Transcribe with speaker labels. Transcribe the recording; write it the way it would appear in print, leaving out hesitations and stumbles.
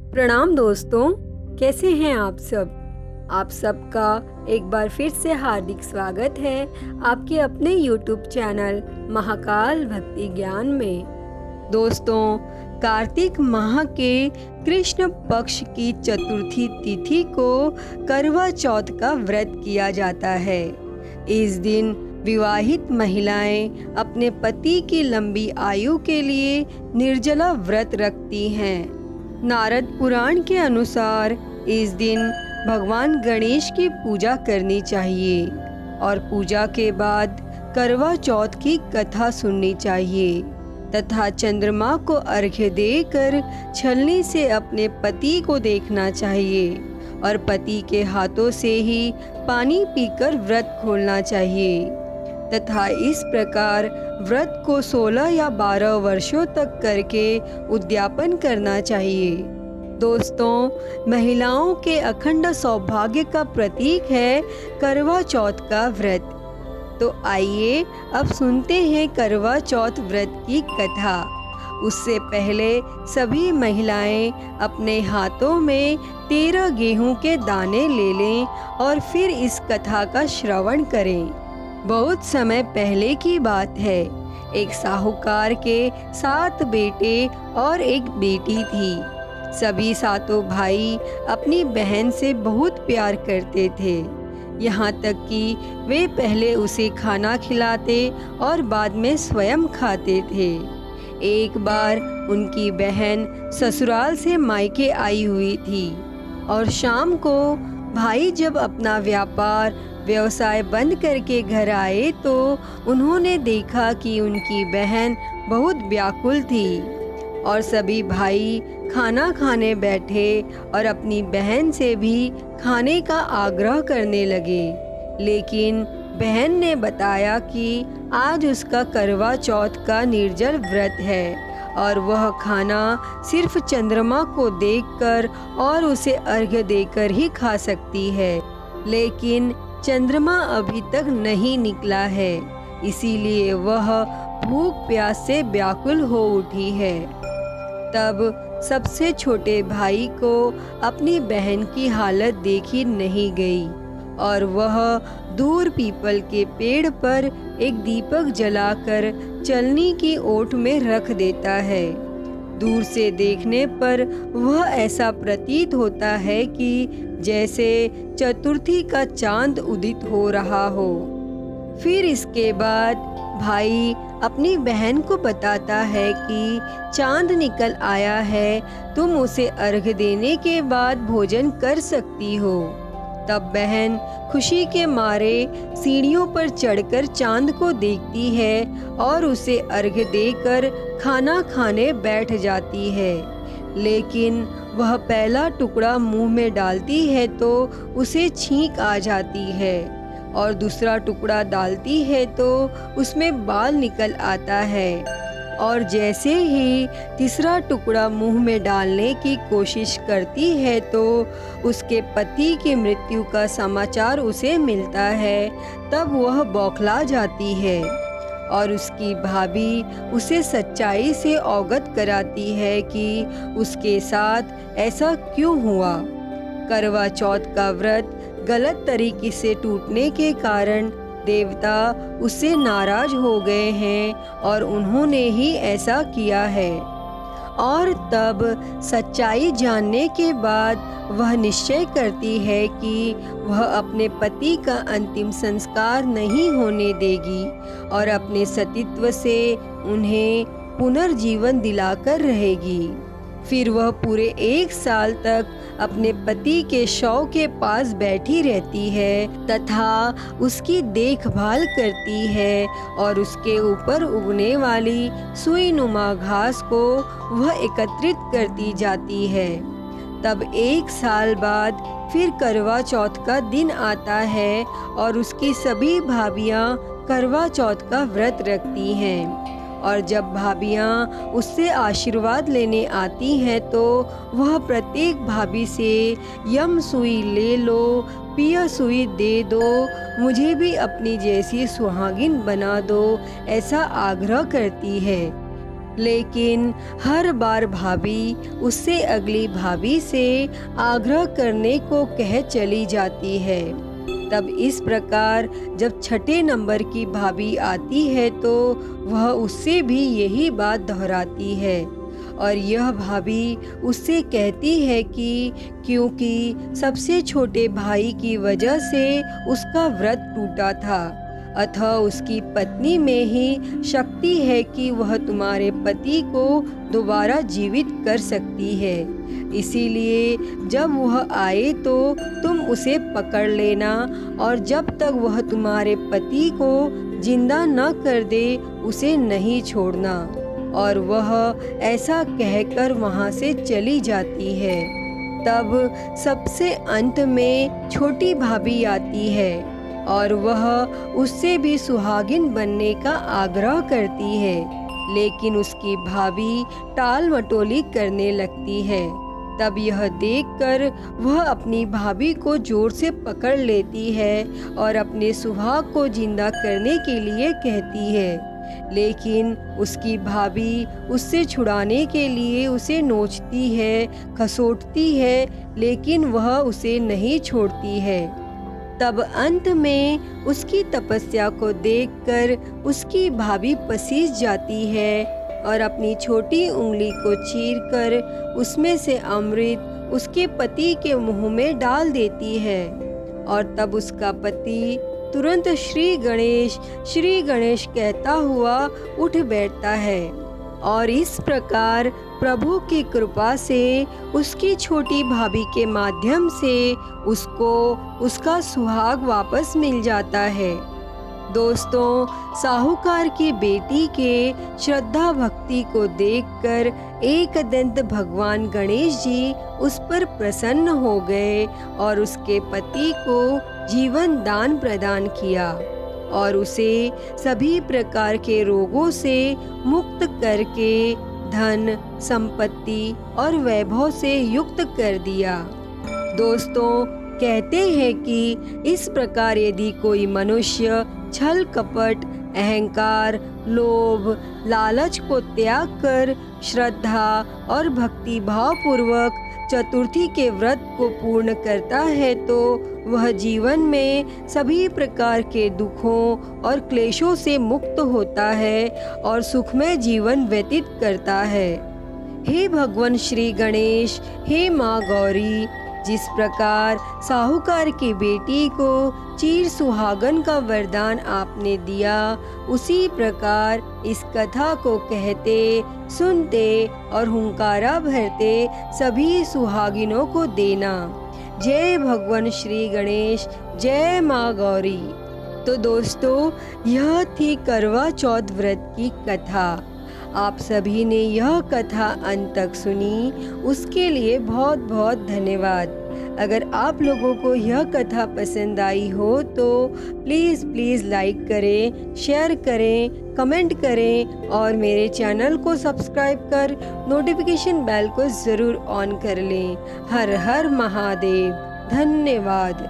Speaker 1: प्रणाम दोस्तों, कैसे हैं आप सब। आप सबका एक बार फिर से हार्दिक स्वागत है आपके अपने YouTube चैनल महाकाल भक्ति ज्ञान में। दोस्तों, कार्तिक माह के कृष्ण पक्ष की चतुर्थी तिथि को करवा चौथ का व्रत किया जाता है। इस दिन विवाहित महिलाएं अपने पति की लंबी आयु के लिए निर्जला व्रत रखती हैं। नारद पुराण के अनुसार इस दिन भगवान गणेश की पूजा करनी चाहिए और पूजा के बाद करवा चौथ की कथा सुननी चाहिए तथा चंद्रमा को अर्घ्य देकर छलनी से अपने पति को देखना चाहिए और पति के हाथों से ही पानी पीकर व्रत खोलना चाहिए तथा इस प्रकार व्रत को 16 या 12 वर्षों तक करके उद्यापन करना चाहिए। दोस्तों, महिलाओं के अखंड सौभाग्य का प्रतीक है करवा चौथ का व्रत। तो आइए अब सुनते हैं करवा चौथ व्रत की कथा। उससे पहले सभी महिलाएं अपने हाथों में 13 गेहूं के दाने ले लें और फिर इस कथा का श्रवण करें। बहुत समय पहले की बात है। एक साहूकार के 7 बेटे और एक बेटी थी। सभी 7 भाई अपनी बहन से बहुत प्यार करते थे, यहाँ तक कि वे पहले उसे खाना खिलाते और बाद में स्वयं खाते थे। एक बार उनकी बहन ससुराल से मायके आई हुई थी और शाम को भाई जब अपना व्यवसाय बंद करके घर आए तो उन्होंने देखा कि उनकी बहन बहुत व्याकुल थी और सभी भाई खाना खाने बैठे और अपनी बहन से भी खाने का आग्रह करने लगे। लेकिन बहन ने बताया कि आज उसका करवा चौथ का निर्जल व्रत है और वह खाना सिर्फ चंद्रमा को देखकर और उसे अर्घ्य देकर ही खा सकती है। लेकिन चंद्रमा अभी तक नहीं निकला है, इसीलिए वह भूख प्यास से व्याकुल हो उठी है। तब सबसे छोटे भाई को अपनी बहन की हालत देखी नहीं गई और वह दूर पीपल के पेड़ पर एक दीपक जलाकर चलनी की ओट में रख देता है। दूर से देखने पर वह ऐसा प्रतीत होता है कि जैसे चतुर्थी का चांद उदित हो रहा हो। फिर इसके बाद भाई अपनी बहन को बताता है कि चांद निकल आया है, तुम उसे अर्घ्य देने के बाद भोजन कर सकती हो। तब बहन खुशी के मारे सीढ़ियों पर चढ़कर चांद को देखती है और उसे अर्घ्य देकर खाना खाने बैठ जाती है। लेकिन वह पहला टुकड़ा मुंह में डालती है तो उसे छींक आ जाती है और दूसरा टुकड़ा डालती है तो उसमें बाल निकल आता है और जैसे ही तीसरा टुकड़ा मुंह में डालने की कोशिश करती है तो उसके पति की मृत्यु का समाचार उसे मिलता है। तब वह बौखला जाती है और उसकी भाभी उसे सच्चाई से अवगत कराती है कि उसके साथ ऐसा क्यों हुआ। करवा चौथ का व्रत गलत तरीके से टूटने के कारण देवता उससे नाराज हो गए हैं और उन्होंने ही ऐसा किया है। और तब सच्चाई जानने के बाद वह निश्चय करती है कि वह अपने पति का अंतिम संस्कार नहीं होने देगी और अपने सतीत्व से उन्हें पुनर्जीवन दिलाकर रहेगी। फिर वह पूरे 1 साल तक अपने पति के शव के पास बैठी रहती है तथा उसकी देखभाल करती है और उसके ऊपर उगने वाली सुई नुमा घास को वह एकत्रित करती जाती है। तब 1 साल बाद फिर करवा चौथ का दिन आता है और उसकी सभी भाभियां करवा चौथ का व्रत रखती हैं और जब भाभियां उससे आशीर्वाद लेने आती हैं तो वह प्रत्येक भाभी से यम सुई ले लो, पिया सुई दे दो, मुझे भी अपनी जैसी सुहागिन बना दो, ऐसा आग्रह करती है। लेकिन हर बार भाभी उससे अगली भाभी से आग्रह करने को कह चली जाती है। तब इस प्रकार जब छठे नंबर की भाभी आती है तो वह उससे भी यही बात दोहराती है और यह भाभी उससे कहती है कि क्योंकि सबसे छोटे भाई की वजह से उसका व्रत टूटा था, अतः उसकी पत्नी में ही शक्ति है कि वह तुम्हारे पति को दोबारा जीवित कर सकती है। इसीलिए जब वह आए तो तुम उसे पकड़ लेना और जब तक वह तुम्हारे पति को जिंदा न कर दे उसे नहीं छोड़ना। और वह ऐसा कहकर वहाँ से चली जाती है। तब सबसे अंत में छोटी भाभी आती है और वह उससे भी सुहागिन बनने का आग्रह करती है, लेकिन उसकी भाभी टाल मटोली करने लगती है। तब यह देखकर वह अपनी भाभी को जोर से पकड़ लेती है और अपने सुहाग को जिंदा करने के लिए कहती है, लेकिन उसकी भाभी उससे छुड़ाने के लिए उसे नोचती है, खसोटती है, लेकिन वह उसे नहीं छोड़ती है। तब अंत में उसकी तपस्या को देखकर उसकी भाभी पसीज जाती है और अपनी छोटी उंगली को चीरकर उसमें से अमृत उसके पति के मुंह में डाल देती है। और तब उसका पति तुरंत श्री गणेश कहता हुआ उठ बैठता है और इस प्रकार प्रभु की कृपा से उसकी छोटी भाभी के माध्यम से उसको उसका सुहाग वापस मिल जाता है। दोस्तों, साहूकार की बेटी के श्रद्धा भक्ति को देखकर एकदंत भगवान गणेश जी उस पर प्रसन्न हो गए और उसके पति को जीवन दान प्रदान किया और उसे सभी प्रकार के रोगों से मुक्त करके धन, संपत्ति और वैभव से युक्त कर दिया। दोस्तों, कहते हैं कि इस प्रकार यदि कोई मनुष्य छल कपट, अहंकार, लोभ, लालच को त्याग कर श्रद्धा और भक्ति भाव पूर्वक चतुर्थी के व्रत को पूर्ण करता है तो वह जीवन में सभी प्रकार के दुखों और क्लेशों से मुक्त होता है और सुखमय जीवन व्यतीत करता है। हे भगवान श्री गणेश, हे माँ गौरी, जिस प्रकार साहूकार की बेटी को चिर सुहागन का वरदान आपने दिया, उसी प्रकार इस कथा को कहते, सुनते और हुंकारा भरते सभी सुहागिनों को देना। जय भगवान श्री गणेश, जय माँ गौरी। तो दोस्तों, यह थी करवा चौथ व्रत की कथा। आप सभी ने यह कथा अंत तक सुनी, उसके लिए बहुत बहुत धन्यवाद। अगर आप लोगों को यह कथा पसंद आई हो तो प्लीज़ लाइक करें, शेयर करें, कमेंट करें और मेरे चैनल को सब्सक्राइब कर नोटिफिकेशन बेल को ज़रूर ऑन कर लें। हर हर महादेव। धन्यवाद।